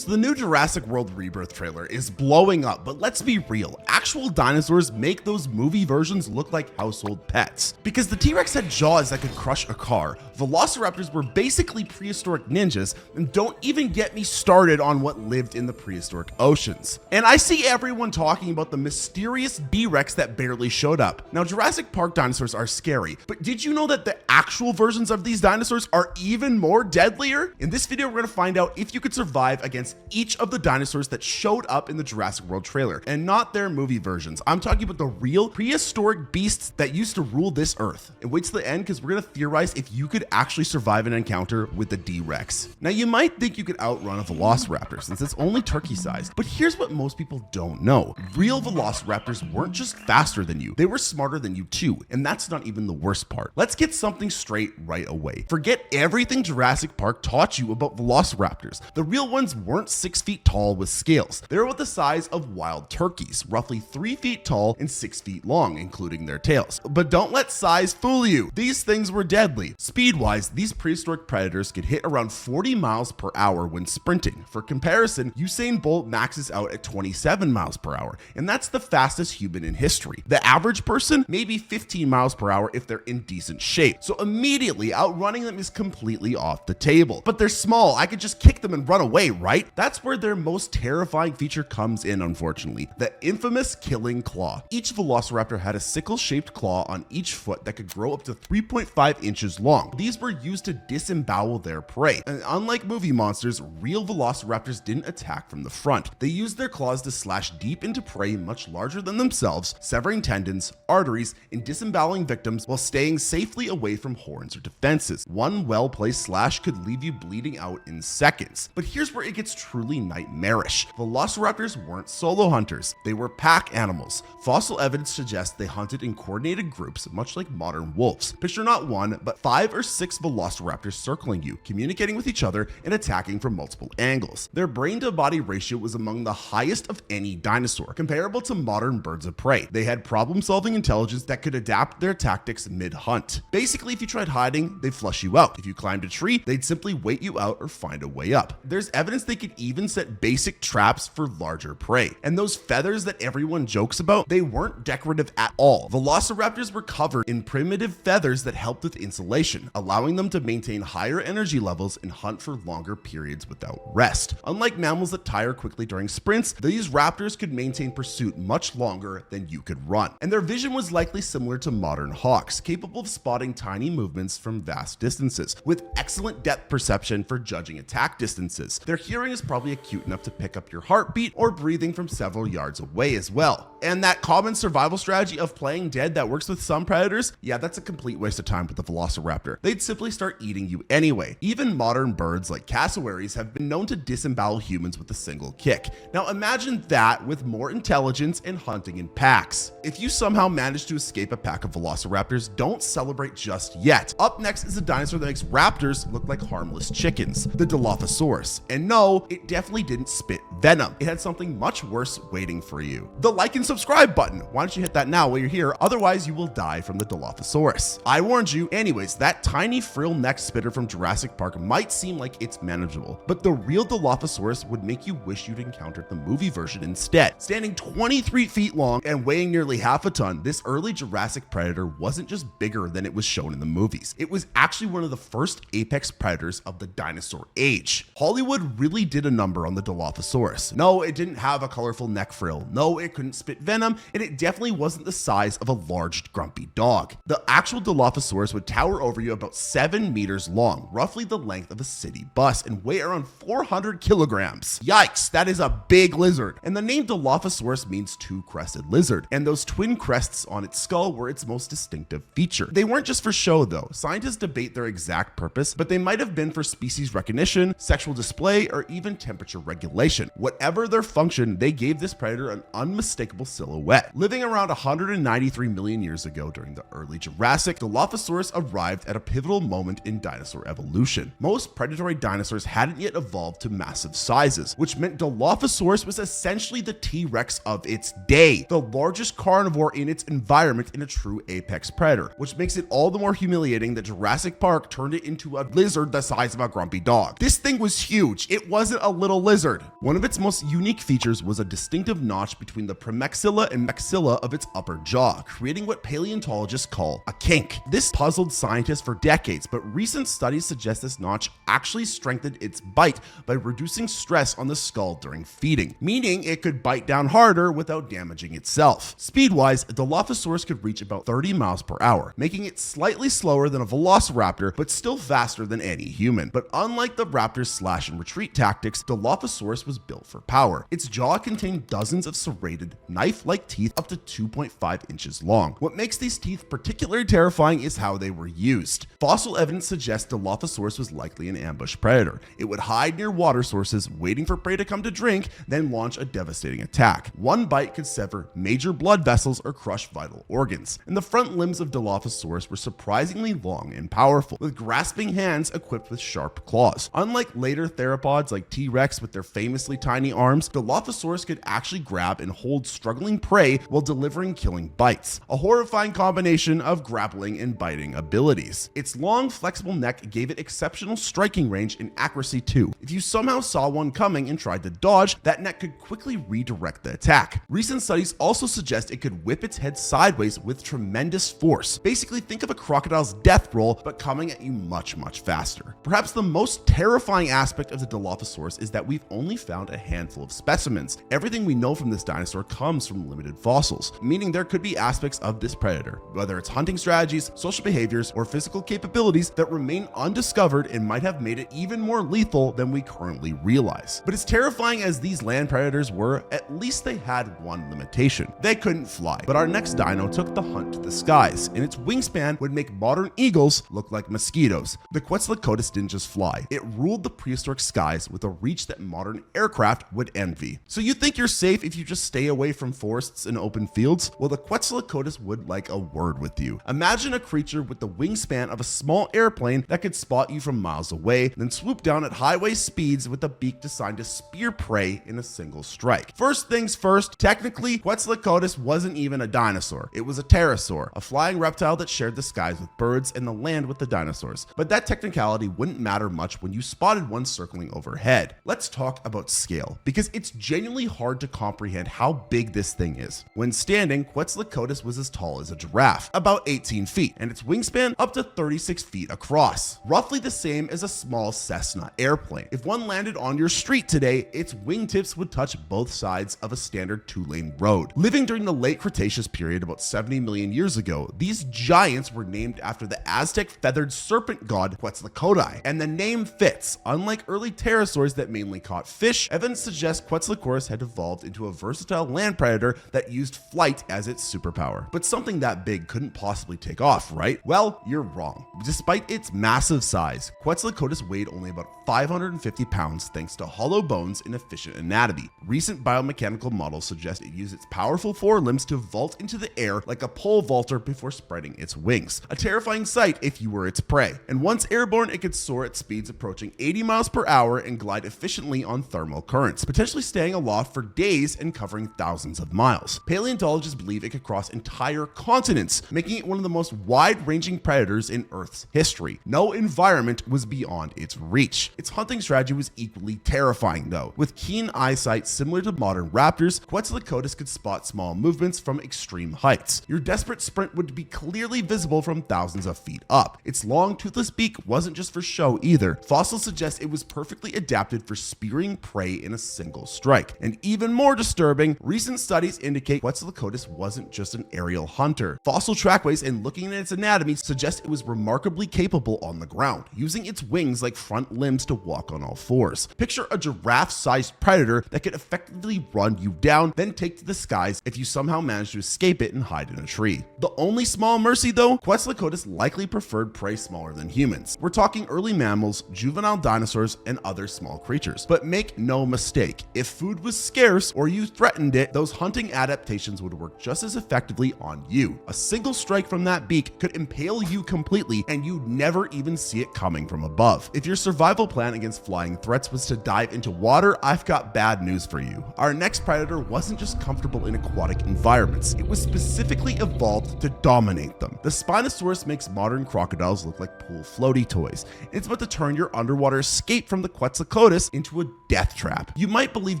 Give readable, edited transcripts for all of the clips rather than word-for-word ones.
So the new Jurassic World Rebirth trailer is blowing up, but let's be real, actual dinosaurs make those movie versions look like household pets. Because the T-Rex had jaws that could crush a car, Velociraptors were basically prehistoric ninjas, and don't even get me started on what lived in the prehistoric oceans. And I see everyone talking about the mysterious D-Rex that barely showed up. Now Jurassic Park dinosaurs are scary, but did you know that the actual versions of these dinosaurs are even more deadlier? In this video, we're gonna find out if you could survive against each of the dinosaurs that showed up in the Jurassic World trailer, and not their movie versions. I'm talking about the real prehistoric beasts that used to rule this earth. And wait till the end, because we're gonna theorize if you could actually survive an encounter with the D-Rex. Now you might think you could outrun a Velociraptor since it's only turkey sized, but here's what most people don't know. Real Velociraptors weren't just faster than you, they were smarter than you too, and that's not even the worst part. Let's get something straight right away. Forget everything Jurassic Park taught you about Velociraptors. The real ones weren't 6 feet tall with scales. They were about the size of wild turkeys, roughly 3 feet tall and 6 feet long, including their tails. But don't let size fool you. These things were deadly. Speed-wise, these prehistoric predators could hit around 40 miles per hour when sprinting. For comparison, Usain Bolt maxes out at 27 miles per hour, and that's the fastest human in history. The average person, maybe 15 miles per hour if they're in decent shape. So immediately outrunning them is completely off the table. But they're small, I could just kick them and run away, right? That's where their most terrifying feature comes in, unfortunately, the infamous killing claw. Each Velociraptor had a sickle-shaped claw on each foot that could grow up to 3.5 inches long. These were used to disembowel their prey. And unlike movie monsters, real Velociraptors didn't attack from the front. They used their claws to slash deep into prey much larger than themselves, severing tendons, arteries, and disemboweling victims while staying safely away from horns or defenses. One well-placed slash could leave you bleeding out in seconds. But here's where it gets truly nightmarish. Velociraptors weren't solo hunters. They were pack animals. Fossil evidence suggests they hunted in coordinated groups, much like modern wolves. Picture not one, but 5 or 6 Velociraptors circling you, communicating with each other and attacking from multiple angles. Their brain-to-body ratio was among the highest of any dinosaur, comparable to modern birds of prey. They had problem-solving intelligence that could adapt their tactics mid-hunt. Basically, if you tried hiding, they'd flush you out. If you climbed a tree, they'd simply wait you out or find a way up. There's evidence they could even set basic traps for larger prey. And those feathers that everyone jokes about, they weren't decorative at all. Velociraptors were covered in primitive feathers that helped with insulation, allowing them to maintain higher energy levels and hunt for longer periods without rest. Unlike mammals that tire quickly during sprints, these raptors could maintain pursuit much longer than you could run. And their vision was likely similar to modern hawks, capable of spotting tiny movements from vast distances, with excellent depth perception for judging attack distances. Their hearing is probably acute enough to pick up your heartbeat or breathing from several yards away as well. And that common survival strategy of playing dead that works with some predators, yeah, that's a complete waste of time with the Velociraptor. They'd simply start eating you anyway. Even modern birds like cassowaries have been known to disembowel humans with a single kick. Now imagine that with more intelligence and hunting in packs. If you somehow manage to escape a pack of Velociraptors, don't celebrate just yet. Up next is a dinosaur that makes raptors look like harmless chickens, the Dilophosaurus. And no, it definitely didn't spit venom. It had something much worse waiting for you. The like and subscribe button. Why don't you hit that now while you're here? Otherwise you will die from the Dilophosaurus. I warned you. Anyways, that tiny frill-necked spitter from Jurassic Park might seem like it's manageable, but the real Dilophosaurus would make you wish you'd encountered the movie version instead. Standing 23 feet long and weighing nearly half a ton, this early Jurassic predator wasn't just bigger than it was shown in the movies. It was actually one of the first apex predators of the dinosaur age. Hollywood really did a number on the Dilophosaurus. No, it didn't have a colorful neck frill. No, it couldn't spit venom, and it definitely wasn't the size of a large grumpy dog. The actual Dilophosaurus would tower over you about 7 meters long, roughly the length of a city bus, and weigh around 400 kilograms. Yikes, that is a big lizard. And the name Dilophosaurus means two-crested lizard, and those twin crests on its skull were its most distinctive feature. They weren't just for show though. Scientists debate their exact purpose, but they might have been for species recognition, sexual display, or even temperature regulation. Whatever their function, they gave this predator an unmistakable silhouette. Living around 193 million years ago during the early Jurassic, Dilophosaurus arrived at a pivotal moment in dinosaur evolution. Most predatory dinosaurs hadn't yet evolved to massive sizes, which meant Dilophosaurus was essentially the T-Rex of its day, the largest carnivore in its environment and a true apex predator, which makes it all the more humiliating that Jurassic Park turned it into a lizard the size of a grumpy dog. This thing was huge. It wasn't wasn't a little lizard. One of its most unique features was a distinctive notch between the premaxilla and maxilla of its upper jaw, creating what paleontologists call a kink. This puzzled scientists for decades, but recent studies suggest this notch actually strengthened its bite by reducing stress on the skull during feeding, meaning it could bite down harder without damaging itself. Speed-wise, Dilophosaurus could reach about 30 miles per hour, making it slightly slower than a Velociraptor, but still faster than any human. But unlike the raptor's slash and retreat tactics, Dilophosaurus was built for power. Its jaw contained dozens of serrated, knife-like teeth up to 2.5 inches long. What makes these teeth particularly terrifying is how they were used. Fossil evidence suggests Dilophosaurus was likely an ambush predator. It would hide near water sources, waiting for prey to come to drink, then launch a devastating attack. One bite could sever major blood vessels or crush vital organs. And the front limbs of Dilophosaurus were surprisingly long and powerful, with grasping hands equipped with sharp claws. Unlike later theropods like T-Rex with their famously tiny arms, Dilophosaurus could actually grab and hold struggling prey while delivering killing bites, a horrifying combination of grappling and biting abilities. Its long, flexible neck gave it exceptional striking range and accuracy too. If you somehow saw one coming and tried to dodge, that neck could quickly redirect the attack. Recent studies also suggest it could whip its head sideways with tremendous force. Basically, think of a crocodile's death roll, but coming at you much faster. Perhaps the most terrifying aspect of the Dilophosaurus is that we've only found a handful of specimens. Everything we know from this dinosaur comes from limited fossils, meaning there could be aspects of this predator, whether it's hunting strategies, social behaviors, or physical capabilities that remain undiscovered and might have made it even more lethal than we currently realize. But as terrifying as these land predators were, at least they had one limitation. They couldn't fly. But our next dino took the hunt to the skies, and its wingspan would make modern eagles look like mosquitoes. The Quetzalcoatlus didn't just fly. It ruled the prehistoric skies with a reach that modern aircraft would envy. So you think you're safe if you just stay away from forests and open fields? Well, the Quetzalcoatlus would like a word with you. Imagine a creature with the wingspan of a small airplane that could spot you from miles away, then swoop down at highway speeds with a beak designed to spear prey in a single strike. First things first, technically, Quetzalcoatlus wasn't even a dinosaur. It was a pterosaur, a flying reptile that shared the skies with birds and the land with the dinosaurs. But that technicality wouldn't matter much when you spotted one circling overhead. Let's talk about scale, because it's genuinely hard to comprehend how big this thing is. When standing, Quetzalcoatlus was as tall as a giraffe, about 18 feet, and its wingspan up to 36 feet across, roughly the same as a small Cessna airplane. If one landed on your street today, its wingtips would touch both sides of a standard two-lane road. Living during the late Cretaceous period about 70 million years ago, these giants were named after the Aztec feathered serpent god Quetzalcoatl, and the name fits. Unlike early pterosaurs that mainly caught fish, evidence suggests Quetzalcoatlus had evolved into a versatile land predator that used flight as its superpower. But something that big couldn't possibly take off, right? Well, you're wrong. Despite its massive size, Quetzalcoatlus weighed only about 550 pounds thanks to hollow bones and efficient anatomy. Recent biomechanical models suggest it used its powerful forelimbs to vault into the air like a pole vaulter before spreading its wings. A terrifying sight if you were its prey. And once airborne, it could soar at speeds approaching 80 miles per hour and glide efficiently on thermal currents, potentially staying aloft for days and covering thousands of miles. Paleontologists believe it could cross entire continents, making it one of the most wide-ranging predators in Earth's history. No environment was beyond its reach. Its hunting strategy was equally terrifying though. With keen eyesight similar to modern raptors, Quetzalcoatlus could spot small movements from extreme heights. Your desperate sprint would be clearly visible from thousands of feet up. Its long toothless beak wasn't just for show either. Fossils suggest it was perfectly adapted for spearing prey in a single strike. And even more disturbing, recent studies indicate Quetzalcoatlus wasn't just an aerial hunter. Fossil trackways and looking at its anatomy suggest it was remarkably capable on the ground, using its wings like front limbs to walk on all fours. Picture a giraffe-sized predator that could effectively run you down, then take to the skies if you somehow manage to escape it and hide in a tree. The only small mercy though, Quetzalcoatlus likely preferred prey smaller than humans. We're talking early mammals, juvenile dinosaurs, and other small creatures. But make no mistake, if food was scarce or you threatened it, those hunting adaptations would work just as effectively on you. A single strike from that beak could impale you completely and you'd never even see it coming from above. If your survival plan against flying threats was to dive into water, I've got bad news for you. Our next predator wasn't just comfortable in aquatic environments, it was specifically evolved to dominate them. The Spinosaurus makes modern crocodiles look like pool floaty toys. It's about to turn your underwater escape from the Quetzalcoatlus Quetzalcoatlus into a death trap. You might believe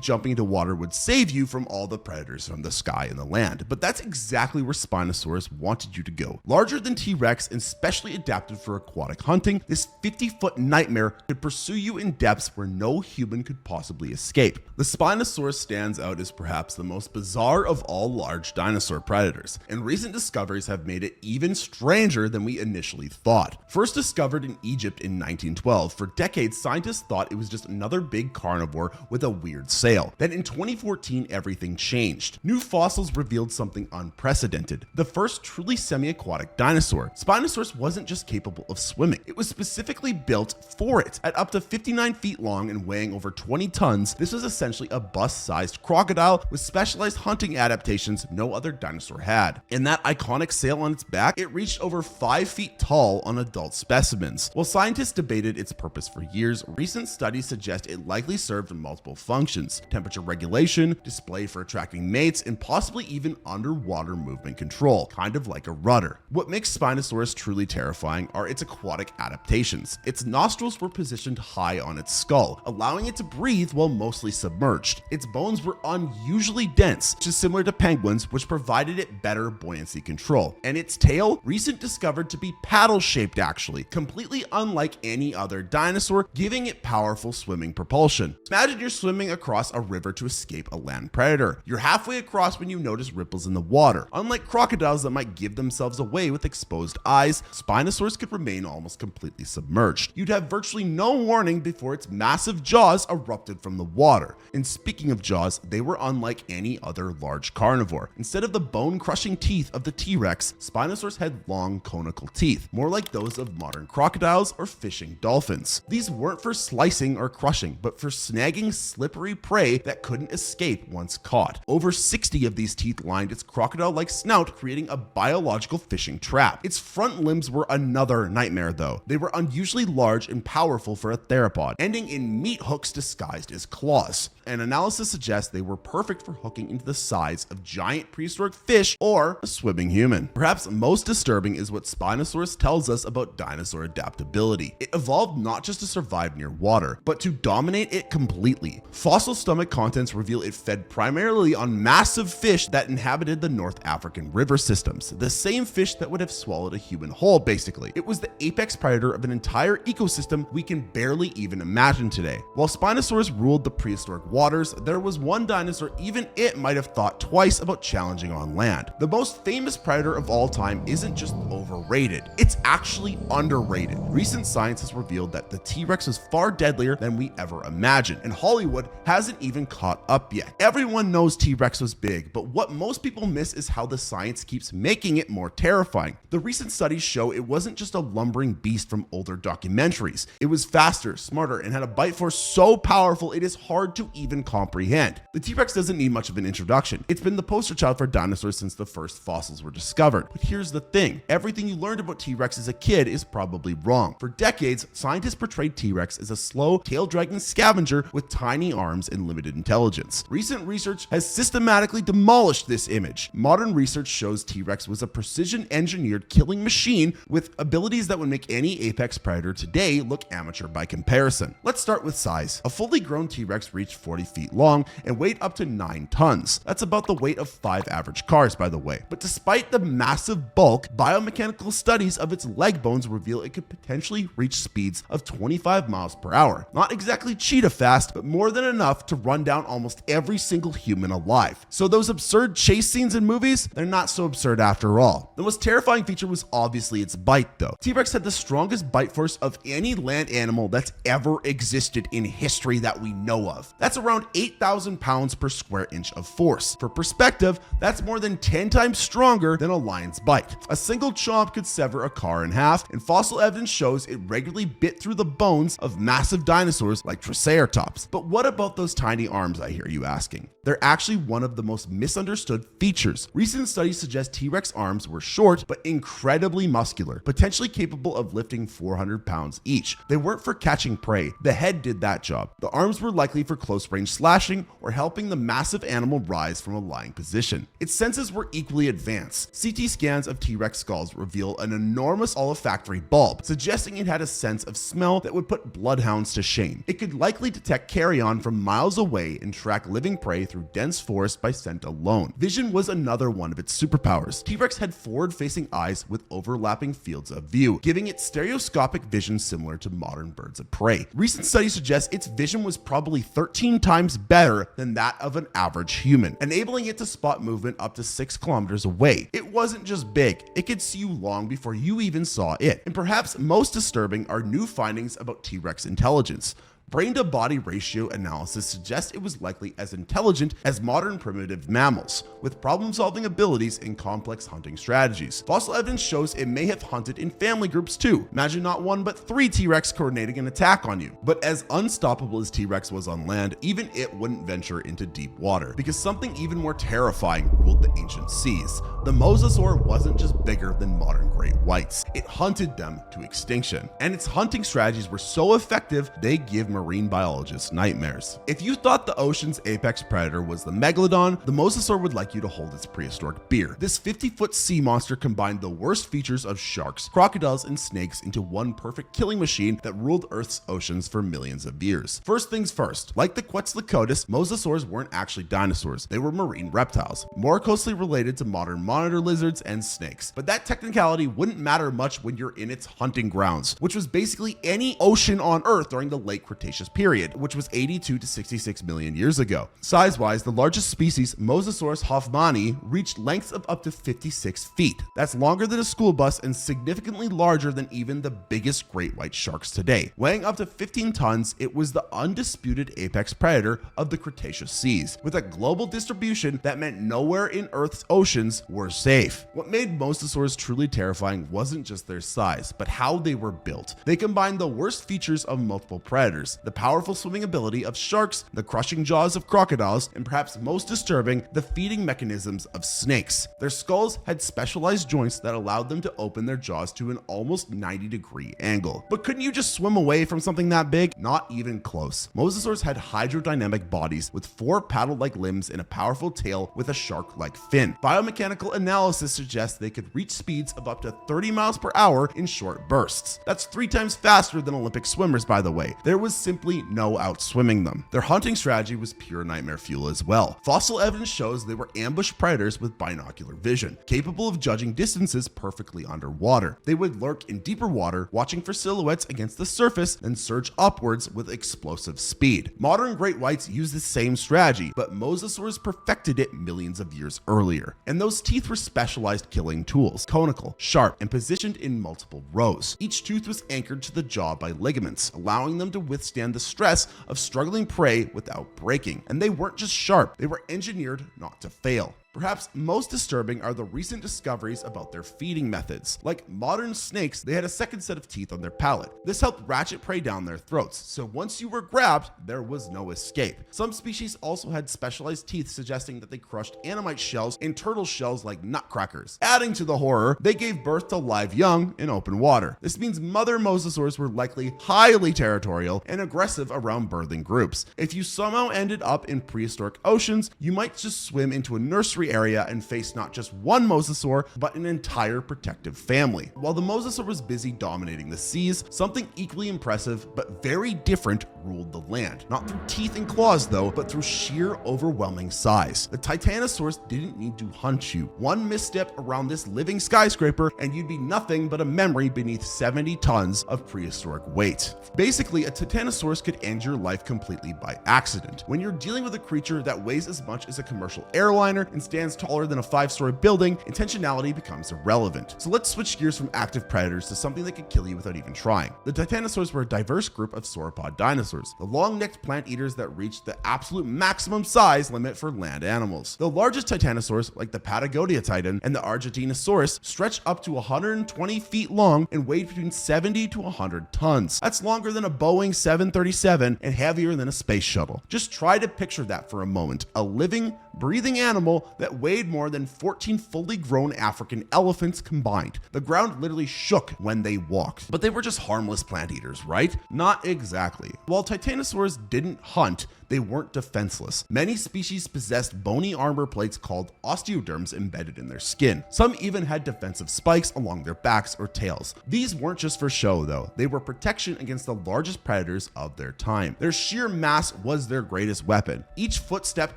jumping into water would save you from all the predators from the sky and the land, but that's exactly where Spinosaurus wanted you to go. Larger than T-Rex and specially adapted for aquatic hunting, this 50-foot nightmare could pursue you in depths where no human could possibly escape. The Spinosaurus stands out as perhaps the most bizarre of all large dinosaur predators, and recent discoveries have made it even stranger than we initially thought. First discovered in Egypt in 1912, for decades scientists thought it was just another big carnivore with a weird sail. Then in 2014, everything changed. New fossils revealed something unprecedented: the first truly semi-aquatic dinosaur. Spinosaurus wasn't just capable of swimming, it was specifically built for it. At up to 59 feet long and weighing over 20 tons, this was essentially a bus-sized crocodile with specialized hunting adaptations no other dinosaur had. And that iconic sail on its back, it reached over 5 feet tall on adult specimens. While scientists debated its purpose for years, recent studies suggest it likely served multiple functions: temperature regulation, display for attracting mates, and possibly even underwater movement control, kind of like a rudder. What makes Spinosaurus truly terrifying are its aquatic adaptations. Its nostrils were positioned high on its skull, allowing it to breathe while mostly submerged. Its bones were unusually dense, which is similar to penguins, which provided it better buoyancy control. And its tail, recent discovered to be paddle-shaped actually, completely unlike any other dinosaur, giving it powerful swimming propulsion. Imagine you're swimming across a river to escape a land predator. You're halfway across when you notice ripples in the water. Unlike crocodiles that might give themselves away with exposed eyes, Spinosaurus could remain almost completely submerged. You'd have virtually no warning before its massive jaws erupted from the water. And speaking of jaws, they were unlike any other large carnivore. Instead of the bone-crushing teeth of the T-Rex, Spinosaurus had long conical teeth, more like those of modern crocodiles or fishing dolphins. These weren't for slicing or crushing, but for snagging slippery prey that couldn't escape once caught. Over 60 of these teeth lined its crocodile-like snout, creating a biological fishing trap. Its front limbs were another nightmare though. They were unusually large and powerful for a theropod, ending in meat hooks disguised as claws. An analysis suggests they were perfect for hooking into the sides of giant prehistoric fish or a swimming human. Perhaps most disturbing is what Spinosaurus tells us about dinosaur adaptability. It evolved not just to survive near water, but to dominate it completely. Fossil stomach contents reveal it fed primarily on massive fish that inhabited the North African river systems, the same fish that would have swallowed a human whole basically. It was the apex predator of an entire ecosystem we can barely even imagine today. While Spinosaurus ruled the prehistoric waters, there was one dinosaur even it might have thought twice about challenging on land. The most famous predator of all time isn't just overrated, it's actually underrated. Recent science has revealed that the T-Rex was far deadlier than we ever imagined, and Hollywood hasn't even caught up yet. Everyone knows T-Rex was big, but what most people miss is how the science keeps making it more terrifying. The recent studies show it wasn't just a lumbering beast from older documentaries. It was faster, smarter, and had a bite force so powerful it is hard to even comprehend. The T-Rex doesn't need much of an introduction. It's been the poster child for dinosaurs since the first fossils were discovered. But here's the thing, everything you learned about T-Rex as a kid is probably wrong. For decades, scientists portrayed T-Rex as a slow, tail-dragging scavenger with tiny arms and limited intelligence. Recent research has systematically demolished this image. Modern research shows T-Rex was a precision-engineered killing machine with abilities that would make any apex predator today look amateur by comparison. Let's start with size. A fully grown T-Rex reached 40 feet long and weighed up to 9 tons. That's about the weight of 5 average cars, by the way. But despite the massive bulk, biomechanical studies of its leg bones reveal it could potentially reach speeds of 25 miles per hour. Not exactly cheetah fast, but more than enough to run down almost every single human alive. So those absurd chase scenes in movies, they're not so absurd after all. The most terrifying feature was obviously its bite though. T-Rex had the strongest bite force of any land animal that's ever existed in history that we know of. That's around 8,000 pounds per square inch of force. For perspective, that's more than 10 times stronger than a lion's bite. A single chomp could sever a car in half, and fossil evidence shows it regularly bit through the bones of massive dinosaurs like Triceratops. But what about those tiny arms, I hear you asking? They're actually one of the most misunderstood features. Recent studies suggest T-Rex arms were short but incredibly muscular, potentially capable of lifting 400 pounds each. They weren't for catching prey, the head did that job. The arms were likely for close-range slashing or helping the massive animal rise from a lying position. Its senses were equally advanced. CT scans of T-Rex skulls reveal an enormous olfactory bulb, suggesting it had a sense of smell that would put bloodhounds to shame. chain. It could likely detect carrion from miles away and track living prey through dense forest by scent alone. Vision was another one of its superpowers. T-Rex had forward-facing eyes with overlapping fields of view, giving it stereoscopic vision similar to modern birds of prey. Recent studies suggest its vision was probably 13 times better than that of an average human, enabling it to spot movement up to 6 kilometers away. It wasn't just big, it could see you long before you even saw it. And perhaps most disturbing are new findings about T-Rex intelligence. Brain-to-body ratio analysis suggests it was likely as intelligent as modern primitive mammals, with problem-solving abilities and complex hunting strategies. Fossil evidence shows it may have hunted in family groups too. Imagine not 1 but 3 T-Rex coordinating an attack on you. But as unstoppable as T-Rex was on land, even it wouldn't venture into deep water, because something even more terrifying ruled the ancient seas. The Mosasaur wasn't just bigger than modern great whites, it hunted them to extinction. And its hunting strategies were so effective, they give marine biologists nightmares. If you thought the ocean's apex predator was the megalodon, the Mosasaur would like you to hold its prehistoric beer. This 50-foot sea monster combined the worst features of sharks, crocodiles, and snakes into one perfect killing machine that ruled Earth's oceans for millions of years. First things first, like the Quetzalcoatlus, Mosasaurs weren't actually dinosaurs. They were marine reptiles, more closely related to modern monitor lizards and snakes. But that technicality wouldn't matter much when you're in its hunting grounds, which was basically any ocean on Earth during the late Cretaceous period, which was 82 to 66 million years ago. Size-wise, the largest species, Mosasaurus hoffmanni, reached lengths of up to 56 feet. That's longer than a school bus and significantly larger than even the biggest great white sharks today. Weighing up to 15 tons, it was the undisputed apex predator of the Cretaceous seas, with a global distribution that meant nowhere in Earth's oceans were safe. What made Mosasaurs truly terrifying wasn't just their size, but how they were built. They combined the worst features of multiple predators, the powerful swimming ability of sharks, the crushing jaws of crocodiles, and perhaps most disturbing, the feeding mechanisms of snakes. Their skulls had specialized joints that allowed them to open their jaws to an almost 90-degree angle. But couldn't you just swim away from something that big? Not even close. Mosasaurs had hydrodynamic bodies with 4 paddle-like limbs and a powerful tail with a shark-like fin. Biomechanical analysis suggests they could reach speeds of up to 30 miles per hour in short bursts. That's 3 times faster than Olympic swimmers, by the way. There was simply no outswimming them. Their hunting strategy was pure nightmare fuel as well. Fossil evidence shows they were ambush predators with binocular vision, capable of judging distances perfectly underwater. They would lurk in deeper water, watching for silhouettes against the surface, then surge upwards with explosive speed. Modern great whites use the same strategy, but Mosasaurs perfected it millions of years earlier. And those teeth were specialized killing tools, conical, sharp, and positioned in multiple rows. Each tooth was anchored to the jaw by ligaments, allowing them to withstand the stress of struggling prey without breaking. And they weren't just sharp, they were engineered not to fail. Perhaps most disturbing are the recent discoveries about their feeding methods. Like modern snakes, they had a second set of teeth on their palate. This helped ratchet prey down their throats, so once you were grabbed, there was no escape. Some species also had specialized teeth, suggesting that they crushed animite shells and turtle shells like nutcrackers. Adding to the horror, they gave birth to live young in open water. This means mother mosasaurs were likely highly territorial and aggressive around birthing groups. If you somehow ended up in prehistoric oceans, you might just swim into a nursery area and face not just one mosasaur, but an entire protective family. While the mosasaur was busy dominating the seas, something equally impressive but very different ruled the land. Not through teeth and claws though, but through sheer overwhelming size. The Titanosaurs didn't need to hunt you. One misstep around this living skyscraper and you'd be nothing but a memory beneath 70 tons of prehistoric weight. Basically, a Titanosaurus could end your life completely by accident. When you're dealing with a creature that weighs as much as a commercial airliner and stands taller than a 5-story building, intentionality becomes irrelevant. So let's switch gears from active predators to something that could kill you without even trying. The Titanosaurs were a diverse group of sauropod dinosaurs, the long-necked plant eaters that reached the absolute maximum size limit for land animals. The largest Titanosaurs, like the Patagonia Titan and the Argentinosaurus, stretched up to 120 feet long and weighed between 70 to 100 tons. That's longer than a Boeing 737 and heavier than a space shuttle. Just try to picture that for a moment. A living, breathing animal that weighed more than 14 fully grown African elephants combined. The ground literally shook when they walked. But they were just harmless plant eaters, right? Not exactly. While Titanosaurs didn't hunt, they weren't defenseless. Many species possessed bony armor plates called osteoderms embedded in their skin. Some even had defensive spikes along their backs or tails. These weren't just for show though, they were protection against the largest predators of their time. Their sheer mass was their greatest weapon. Each footstep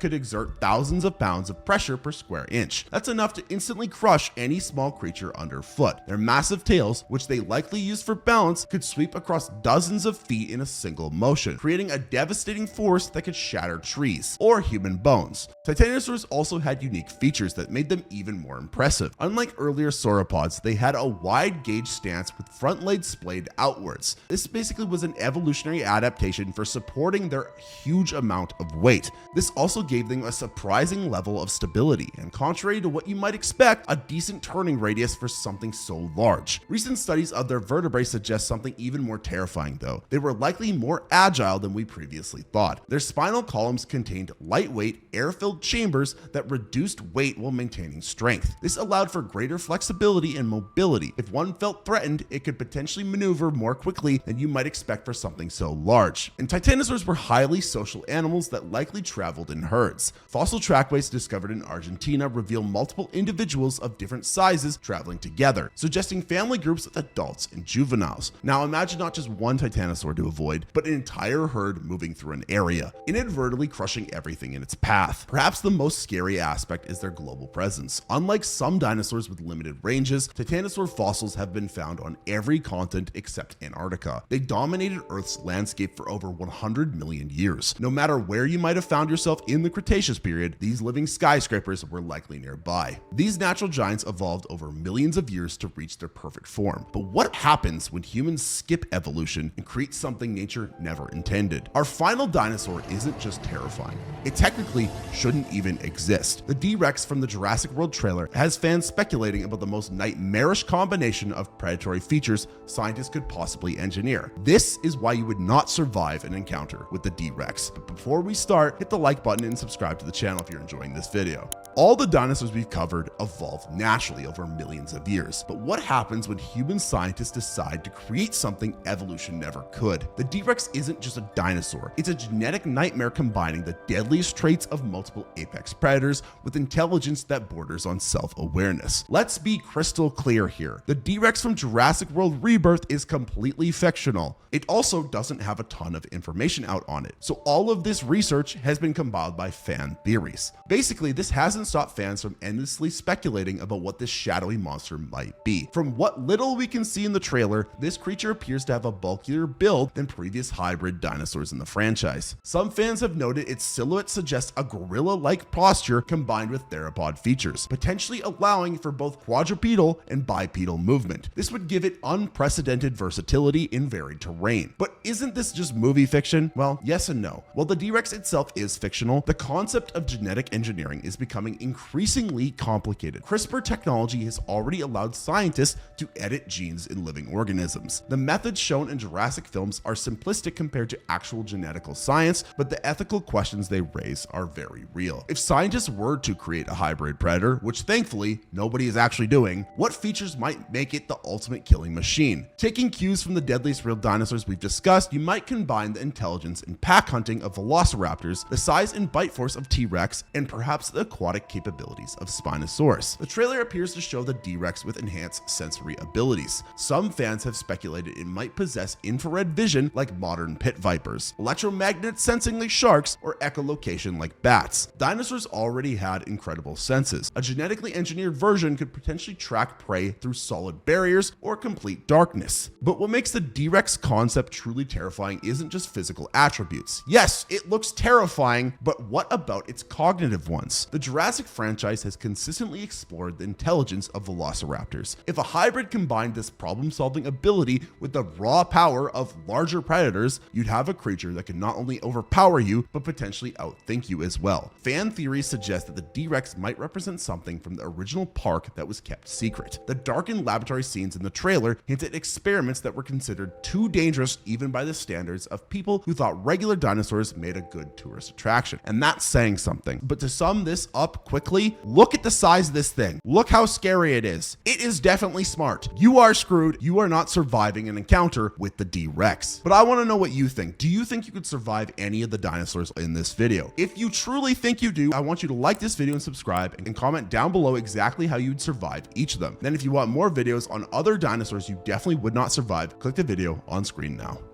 could exert thousands of pounds of pressure per square inch. That's enough to instantly crush any small creature underfoot. Their massive tails, which they likely used for balance, could sweep across dozens of feet in a single motion, creating a devastating force that could shatter trees or human bones. Titanosaurs also had unique features that made them even more impressive. Unlike earlier sauropods, they had a wide gauge stance with front legs splayed outwards. This basically was an evolutionary adaptation for supporting their huge amount of weight. This also gave them a surprising level of stability, and contrary to what you might expect, a decent turning radius for something so large. Recent studies of their vertebrae suggest something even more terrifying though. They were likely more agile than we previously thought. Their spinal columns contained lightweight, air-filled chambers that reduced weight while maintaining strength. This allowed for greater flexibility and mobility. If one felt threatened, it could potentially maneuver more quickly than you might expect for something so large. And titanosaurs were highly social animals that likely traveled in herds. Fossil trackways discovered in Argentina reveal multiple individuals of different sizes traveling together, suggesting family groups with adults and juveniles. Now imagine not just one titanosaur to avoid, but an entire herd moving through an area, inadvertently crushing everything in its path. Perhaps the most scary aspect is their global presence. Unlike some dinosaurs with limited ranges, titanosaur fossils have been found on every continent except Antarctica. They dominated Earth's landscape for over 100 million years. No matter where you might have found yourself in the Cretaceous period, these living skyscrapers were likely nearby. These natural giants evolved over millions of years to reach their perfect form. But what happens when humans skip evolution and create something nature never intended? Our final dinosaur isn't just terrifying. It technically shouldn't even exist. The D-Rex from the Jurassic World trailer has fans speculating about the most nightmarish combination of predatory features scientists could possibly engineer. This is why you would not survive an encounter with the D-Rex. But before we start, hit the like button and subscribe to the channel if you're enjoying this video. All the dinosaurs we've covered evolved naturally over millions of years. But what happens when human scientists decide to create something evolution never could? The D-Rex isn't just a dinosaur. It's a genetic nightmare combining the deadliest traits of multiple apex predators with intelligence that borders on self-awareness. Let's be crystal clear here. The D-Rex from Jurassic World Rebirth is completely fictional. It also doesn't have a ton of information out on it. So all of this research has been compiled by fan theories. Basically, this hasn't stopped fans from endlessly speculating about what this shadowy monster might be. From what little we can see in the trailer, this creature appears to have a bulkier build than previous hybrid dinosaurs in the franchise. Some fans have noted its silhouette suggests a gorilla-like posture combined with theropod features, potentially allowing for both quadrupedal and bipedal movement. This would give it unprecedented versatility in varied terrain. But isn't this just movie fiction? Well, yes and no. While the D-Rex itself is fictional, the concept of genetic engineering is becoming increasingly complicated. CRISPR technology has already allowed scientists to edit genes in living organisms. The methods shown in Jurassic films are simplistic compared to actual genetical science, but the ethical questions they raise are very real. If scientists were to create a hybrid predator, which thankfully nobody is actually doing, what features might make it the ultimate killing machine? Taking cues from the deadliest real dinosaurs we've discussed, you might combine the intelligence and pack hunting of Velociraptors, the size and bite force of T-Rex, and perhaps the aquatic capabilities of Spinosaurus. The trailer appears to show the D-Rex with enhanced sensory abilities. Some fans have speculated it might possess infrared vision like modern pit vipers, electromagnet sensing like sharks, or echolocation like bats. Dinosaurs already had incredible senses. A genetically engineered version could potentially track prey through solid barriers or complete darkness. But what makes the D-Rex concept truly terrifying isn't just physical attributes. Yes, it looks terrifying, but what about its cognitive ones? The Jurassic franchise has consistently explored the intelligence of velociraptors. If a hybrid combined this problem-solving ability with the raw power of larger predators, you'd have a creature that can not only overpower you, but potentially outthink you as well. Fan theories suggest that the D-Rex might represent something from the original park that was kept secret. The darkened laboratory scenes in the trailer hint at experiments that were considered too dangerous even by the standards of people who thought regular dinosaurs made a good tourist attraction. And that's saying something. But to sum this up, up quickly. Look at the size of this thing. Look how scary it is. It is definitely smart. You are screwed. You are not surviving an encounter with the D-Rex. But I want to know what you think. Do you think you could survive any of the dinosaurs in this video? If you truly think you do, I want you to like this video and subscribe, and comment down below exactly how you'd survive each of them. Then if you want more videos on other dinosaurs you definitely would not survive, click the video on screen now.